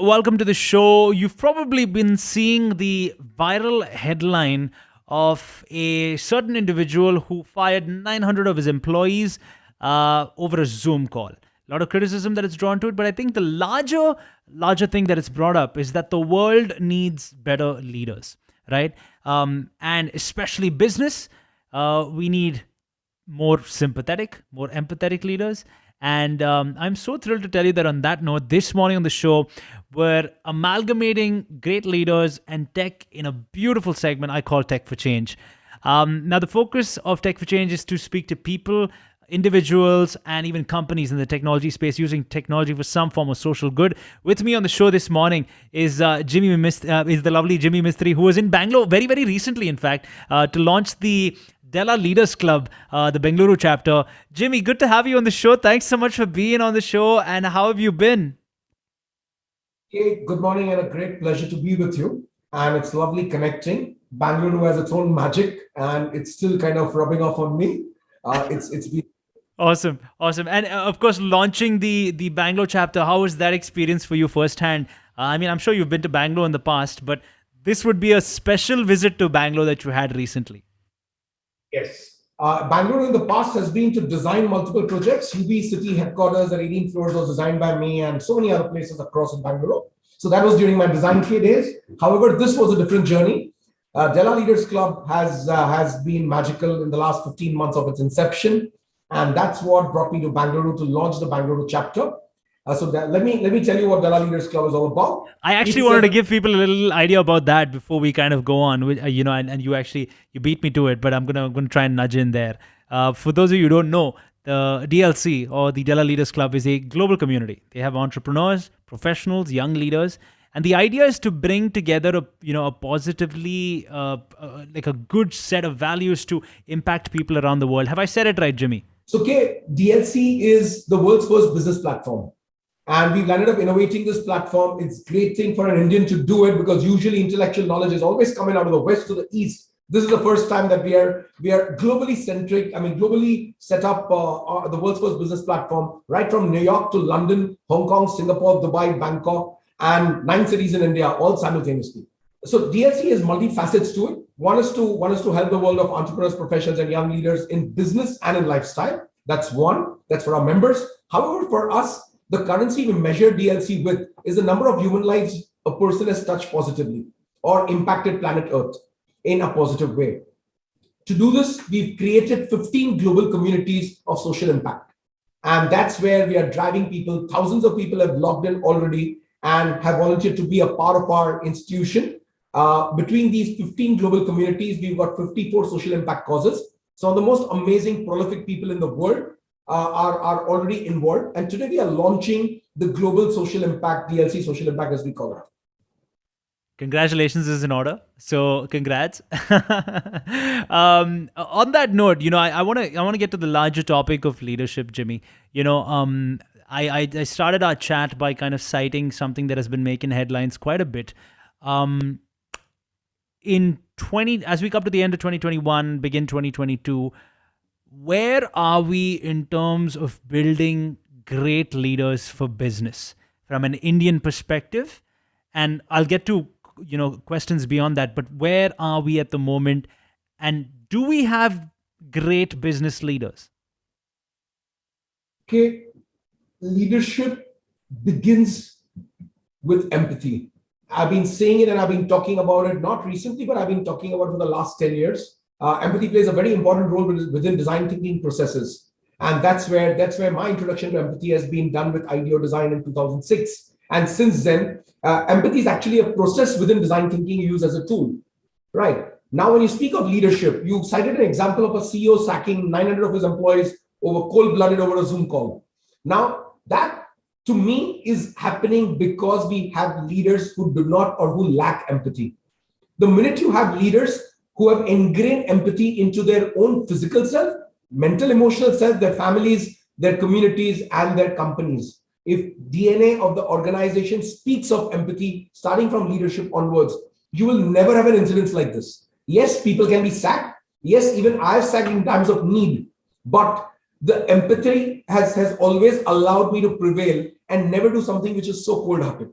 Welcome to the show. You've probably been seeing the viral headline of a certain individual who fired 900 of his employees over a Zoom call. A lot of criticism that it's drawn to it, but I think the larger thing that it's brought up is that the world needs better leaders, right? And especially business, we need more sympathetic, more empathetic leaders. And I'm so thrilled to tell you that on that note, this morning on the show, we're amalgamating great leaders and tech in a beautiful segment I call Tech for Change. Now, the focus of Tech for Change is to speak to people, individuals, and even companies in the technology space using technology for some form of social good. With me on the show this morning is is the lovely Jimmy Mistry, who was in Bangalore very, very recently, in fact, to launch the Della Leaders Club, the Bengaluru chapter. Jimmy, good to have you on the show. Thanks so much for being on the show. And how have you been? Hey, good morning and a great pleasure to be with you. And it's lovely connecting. Bangalore has its own magic and it's still kind of rubbing off on me. It's been Awesome, awesome, and of course, launching the Bangalore chapter. How was that experience for you firsthand? I mean, I'm sure you've been to Bangalore in the past, but this would be a special visit to Bangalore that you had recently. Yes. Bangalore in the past has been to design multiple projects. UB City headquarters at 18 floors was designed by me and so many other places across in Bangalore. So that was during my design K days. However, this was a different journey. Della Leaders Club has been magical in the last 15 months of its inception. And that's what brought me to Bangalore to launch the Bangalore chapter. Let me tell you what Della Leaders Club is all about. I actually It's wanted to give people a little idea about that before we kind of go on. And you beat me to it, but I'm gonna try and nudge in there. For those of you who don't know, the DLC or the Della Leaders Club is a global community. They have entrepreneurs, professionals, young leaders, and the idea is to bring together a positively like a good set of values to impact people around the world. Have I said it right, Jimmy? DLC is the world's first business platform. And we've landed up innovating this platform. It's a great thing for an Indian to do it because usually intellectual knowledge is always coming out of the west to the east. This is the first time that we are globally centric. I mean, globally set up the world's first business platform, right from New York to London, Hong Kong, Singapore, Dubai, Bangkok, and 9 cities in India, all simultaneously. So DLC has multifacets to it. One is to help the world of entrepreneurs, professionals, and young leaders in business and in lifestyle. That's one. That's for our members. However, for us, the currency we measure DLC with is the number of human lives a person has touched positively or impacted planet Earth in a positive way. To do this, we've created 15 global communities of social impact. And that's where we are driving people. Thousands of people have logged in already and have volunteered to be a part of our institution. Between these 15 global communities, we've got 54 social impact causes. Some of the most amazing, prolific people in the world are already involved. And today we are launching the Global Social Impact, DLC Social Impact as we call it. Congratulations is in order. So congrats. On that note, I want to get to the larger topic of leadership, Jimmy. I started our chat by kind of citing something that has been making headlines quite a bit. Um, in 20 as we come to the end of 2021, begin 2022, where are we in terms of building great leaders for business from an Indian perspective? And I'll get to questions beyond that, but where are we at the moment, and do we have great business leaders? Okay, leadership begins with empathy. I've been saying it and I've been talking about it, not recently, but I've been talking about it for the last 10 years. Empathy plays a very important role within design thinking processes. And that's where my introduction to empathy has been done with IDEO design in 2006. And since then, empathy is actually a process within design thinking you use as a tool. Right. Now, when you speak of leadership, you cited an example of a CEO sacking 900 of his employees over cold-blooded over a Zoom call. Now, that to me is happening because we have leaders who do not or who lack empathy. The minute you have leaders who have ingrained empathy into their own physical self, mental, emotional self, their families, their communities, and their companies. If DNA of the organization speaks of empathy, starting from leadership onwards, you will never have an incident like this. Yes, people can be sacked. Yes, even I've sacked in times of need. But the empathy has always allowed me to prevail and never do something which is so cold-hearted.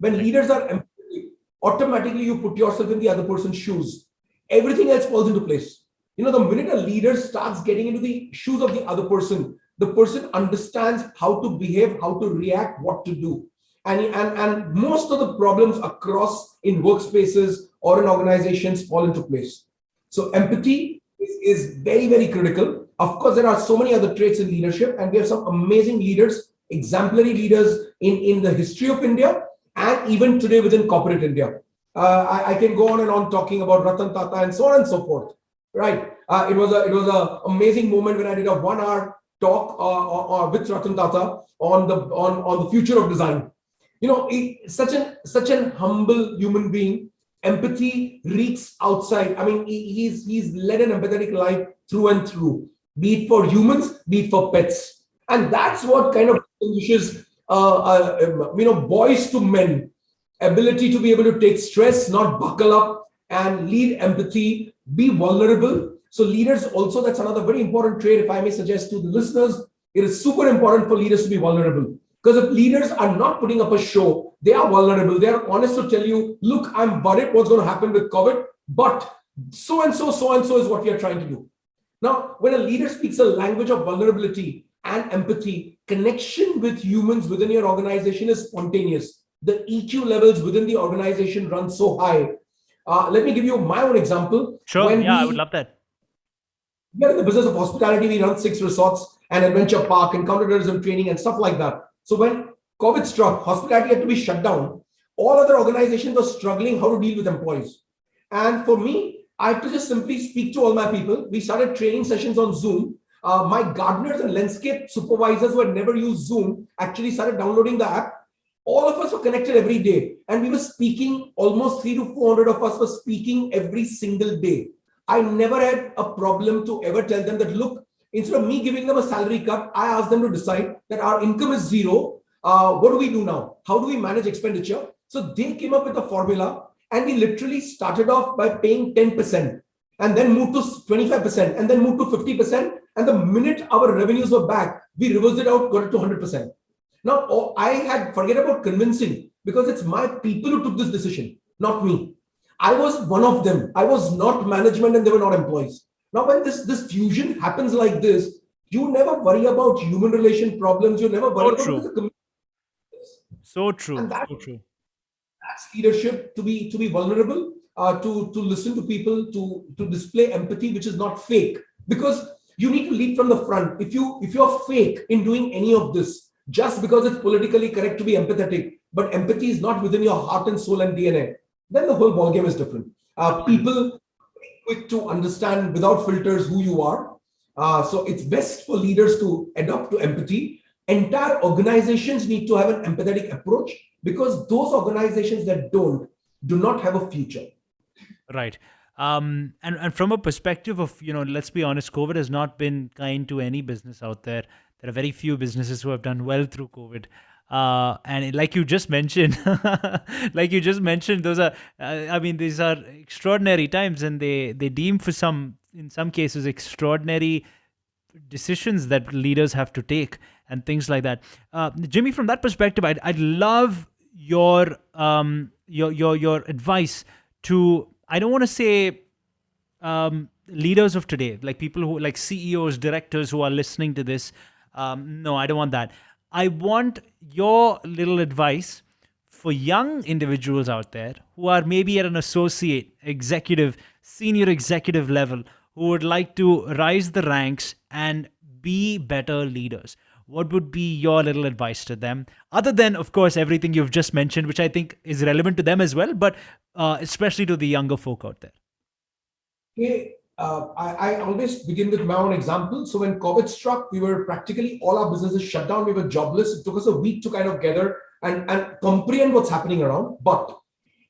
When leaders are empathetic, automatically you put yourself in the other person's shoes. Everything else falls into place. The minute a leader starts getting into the shoes of the person understands how to behave, how to react, what to do. And most of the problems across in workspaces or in organizations fall into place. So empathy is very, very critical. Of course, there are so many other traits in leadership, and we have some amazing leaders, exemplary leaders in the history of India, and even today within corporate India. I can go on and on talking about Ratan Tata and so on and so forth. Right? It was a amazing moment when I did a 1 hour talk with Ratan Tata on the future of design. Such an humble human being. Empathy reeks outside. I mean, he's led an empathetic life through and through, be it for humans, be it for pets, and that's what kind of distinguishes boys to men. Ability to be able to take stress, not buckle up, and lead empathy, be vulnerable. So leaders also, that's another very important trait, if I may suggest to the listeners. It is super important for leaders to be vulnerable. Because if leaders are not putting up a show, they are vulnerable. They are honest to tell you, look, I'm worried what's going to happen with COVID, but so and so is what we are trying to do. Now, when a leader speaks a language of vulnerability and empathy, connection with humans within your organization is spontaneous. The EQ levels within the organization run so high. Let me give you my own example. Sure, I would love that. We are in the business of hospitality. We run 6 resorts and adventure park and counterterrorism training and stuff like that. So when COVID struck, hospitality had to be shut down. All other organizations were struggling how to deal with employees. And for me, I had to just simply speak to all my people. We started training sessions on Zoom. My gardeners and landscape supervisors who had never used Zoom actually started downloading the app. All of us were connected every day. And we were speaking, almost 300 to 400 of us were speaking every single day. I never had a problem to ever tell them that, look, instead of me giving them a salary cut, I asked them to decide that our income is zero. What do we do now? How do we manage expenditure? So they came up with a formula, and we literally started off by paying 10% and then moved to 25% and then moved to 50%. And the minute our revenues were back, we reversed it out, got it to 100%. Now, I had forget about convincing, because it's my people who took this decision, not me. I was one of them. I was not management and they were not employees. Now, when this fusion happens like this, you never worry about human relation problems. You never worry about the community. So true. And so true. That's leadership, to be vulnerable, to listen to people, to display empathy, which is not fake. Because you need to lead from the front. If you're fake in doing any of this, just because it's politically correct to be empathetic, but empathy is not within your heart and soul and DNA, then the whole ballgame is different. People quick to understand without filters who you are. So it's best for leaders to adopt to empathy. Entire organizations need to have an empathetic approach, because those organizations that do not have a future. Right. And from a perspective of, let's be honest, COVID has not been kind to any business out there. There are very few businesses who have done well through COVID. And like you just mentioned, those are, these are extraordinary times, and they deem in some cases, extraordinary decisions that leaders have to take and things like that. Jimmy, from that perspective, I'd love your advice to, I don't want to say leaders of today, like people who, like CEOs, directors who are listening to this. No, I don't want that. I want your little advice for young individuals out there who are maybe at an associate, executive, senior executive level, who would like to rise the ranks and be better leaders. What would be your little advice to them? Other than, of course, everything you've just mentioned, which I think is relevant to them as well, but especially to the younger folk out there. Okay. I always begin with my own example. So when COVID struck, we were practically all our businesses shut down. We were jobless. It took us a week to kind of gather and comprehend what's happening around. But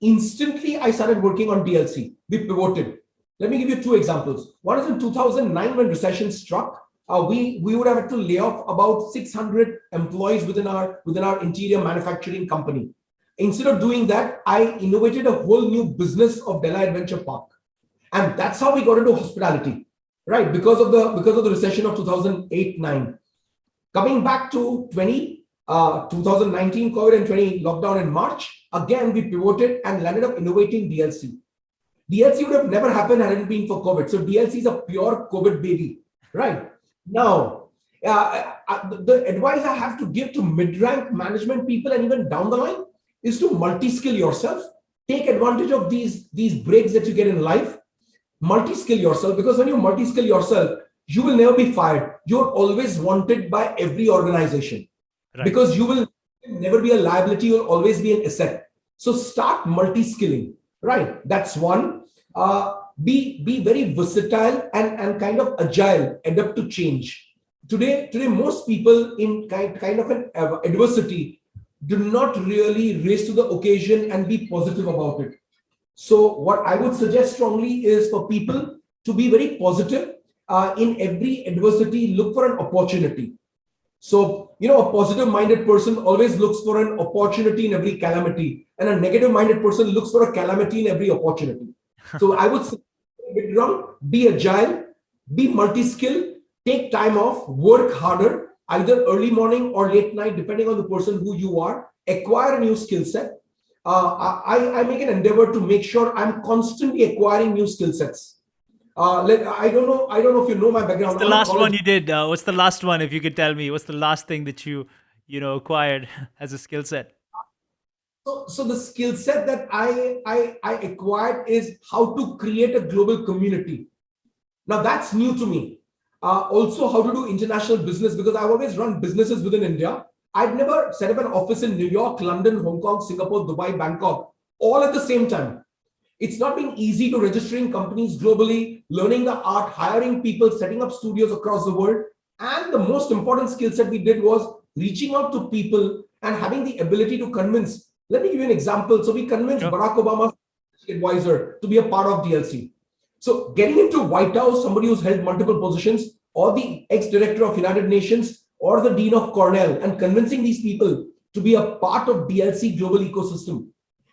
instantly, I started working on DLC. We pivoted. Let me give you 2 examples. One is in 2009, when recession struck. We would have had to lay off about 600 employees within our interior manufacturing company. Instead of doing that, I innovated a whole new business of Della Adventure Park. And that's how we got into hospitality, right? Because of the recession of 2008-9. Coming back to 2019 COVID and 20 lockdown in March, again, we pivoted and landed up innovating DLC. DLC would have never happened had it been for COVID. So DLC is a pure COVID baby, right? Now, the advice I have to give to mid-rank management people and even down the line is to multi-skill yourself. Take advantage of these breaks that you get in life. Multi-skill yourself, because when you multi-skill yourself, you will never be fired. You're always wanted by every organization, Right. because you will never be a liability. You'll always be an asset. So start multi-skilling, right? That's one. Be very versatile and kind of agile, adapt to change. Today, most people in kind of an adversity do not really raise to the occasion and be positive about it. So what I would suggest strongly is for people to be very positive. In every adversity, look for an opportunity. So, a positive minded person always looks for an opportunity in every calamity, and a negative minded person looks for a calamity in every opportunity. So I would say, be agile, be multi-skilled, take time off, work harder, either early morning or late night, depending on the person who you are, acquire a new skill set. I make an endeavor to make sure I'm constantly acquiring new skill sets. I don't know if you know my background. What's the last one you did? What's the last one, if you could tell me? What's the last thing that you acquired as a skill set? So the skill set that I acquired is how to create a global community. Now that's new to me. Also, how to do international business, because I've always run businesses within India. I've never set up an office in New York, London, Hong Kong, Singapore, Dubai, Bangkok, all at the same time. It's not been easy to registering companies globally, learning the art, hiring people, setting up studios across the world. And the most important skill set we did was reaching out to people and having the ability to convince. Let me give you an example. So we convinced Barack Obama's advisor to be a part of DLC. So getting into White House, somebody who's held multiple positions, or the ex-director of United Nations, or the dean of Cornell, and convincing these people to be a part of DLC global ecosystem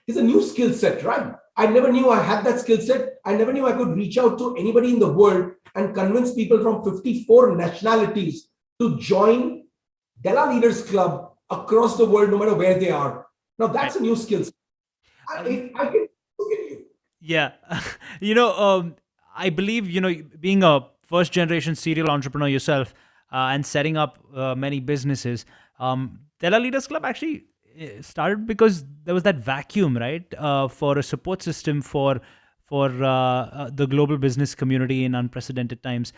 is a new skill set, right? I never knew I had that skill set. I never knew I could reach out to anybody in the world and convince people from 54 nationalities to join Della Leaders Club across the world, no matter where they are. Now that's a new skill set. I can look at you. Yeah. I believe, being a first generation serial entrepreneur yourself, and setting up many businesses, Della Leaders Club actually started because there was that vacuum, right? For a support system for the global business community in unprecedented times.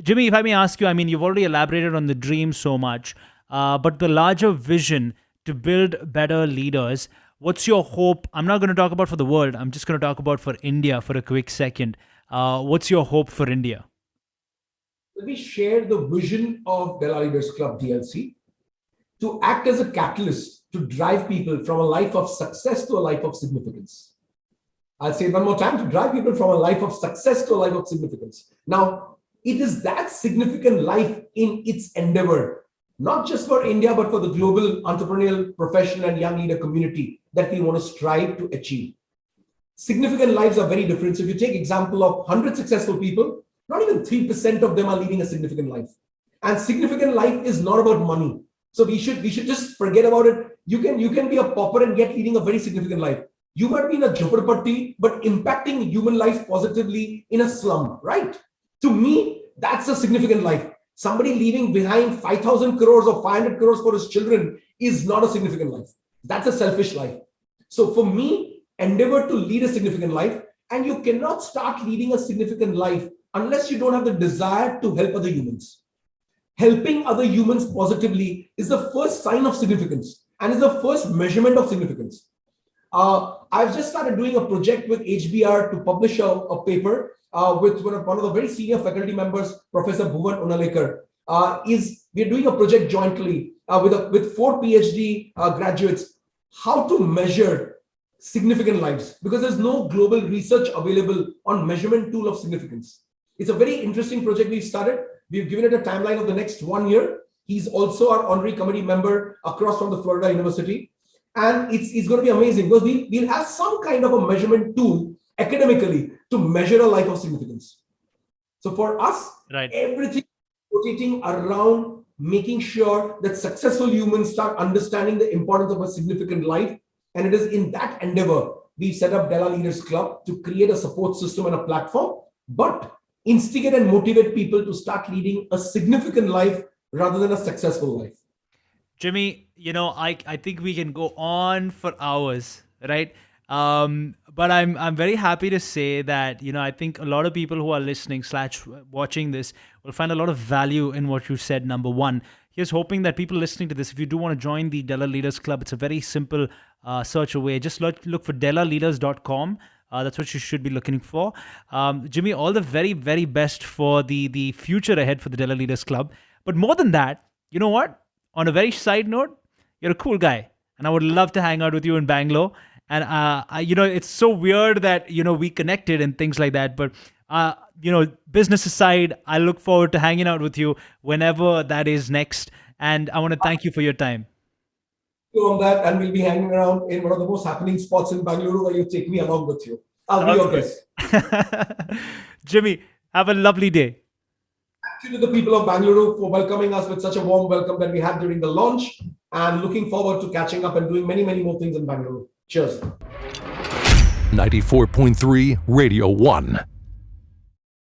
Jimmy, if I may ask you, I mean, you've already elaborated on the dream so much, but the larger vision to build better leaders, what's your hope? I'm not going to talk about for the world. I'm just going to talk about for India for a quick second. What's your hope for India? Let me share the vision of Della Leaders Club DLC to act as a catalyst to drive people from a life of success to a life of significance. I'll say it one more time, to drive people from a life of success to a life of significance. Now, it is that significant life in its endeavor, not just for India, but for the global entrepreneurial, professional, and young leader community that we want to strive to achieve. Significant lives are very different. So if you take example of 100 successful people, not even 3% of them are leading a significant life. And significant life is not about money. So we should just forget about it. You can be a pauper and yet leading a very significant life. You might be in a jhopparpatti, but impacting human life positively in a slum, right? To me, that's a significant life. Somebody leaving behind 5,000 crores or 500 crores for his children is not a significant life. That's a selfish life. So for me, endeavor to lead a significant life, and you cannot start leading a significant life unless you don't have the desire to help other humans. Helping other humans positively is the first sign of significance and is the first measurement of significance. I've just started doing a project with HBR to publish a paper with one of the very senior faculty members, Professor Bhuvan Unalekar. We're doing a project jointly with 4 PhD graduates, how to measure significant lives, because there's no global research available on measurement tool of significance. It's a very interesting project we've started. We've given it a timeline of the next 1 year. He's also our honorary committee member across from the Florida University. And it's going to be amazing because we'll have some kind of a measurement tool academically to measure a life of significance. So for us, right, everything rotating around making sure that successful humans start understanding the importance of a significant life And it is in that endeavor we set up Della Leaders Club to create a support system and a platform, but instigate and motivate people to start leading a significant life rather than a successful life. Jimmy, I think we can go on for hours, right? But I'm very happy to say that, I think a lot of people who are listening / watching this will find a lot of value in what you said. Number one, here's hoping that people listening to this, if you do want to join the Della Leaders Club, it's a very simple search away. Just look for DellaLeaders.com. That's what you should be looking for. Jimmy, all the very, very best for the future ahead for the Della Leaders Club. But more than that, you know what? On a very side note, you're a cool guy, and I would love to hang out with you in Bangalore. And it's so weird that we connected and things like that. But business aside, I look forward to hanging out with you whenever that is next. And I want to thank you for your time. On that, and we'll be hanging around in one of the most happening spots in Bangalore where you take me along with you. I'll be your guest. Jimmy, have a lovely day. Thank you to the people of Bangalore for welcoming us with such a warm welcome that we had during the launch, and looking forward to catching up and doing many, many more things in Bangalore. Cheers. 94.3 Radio 1.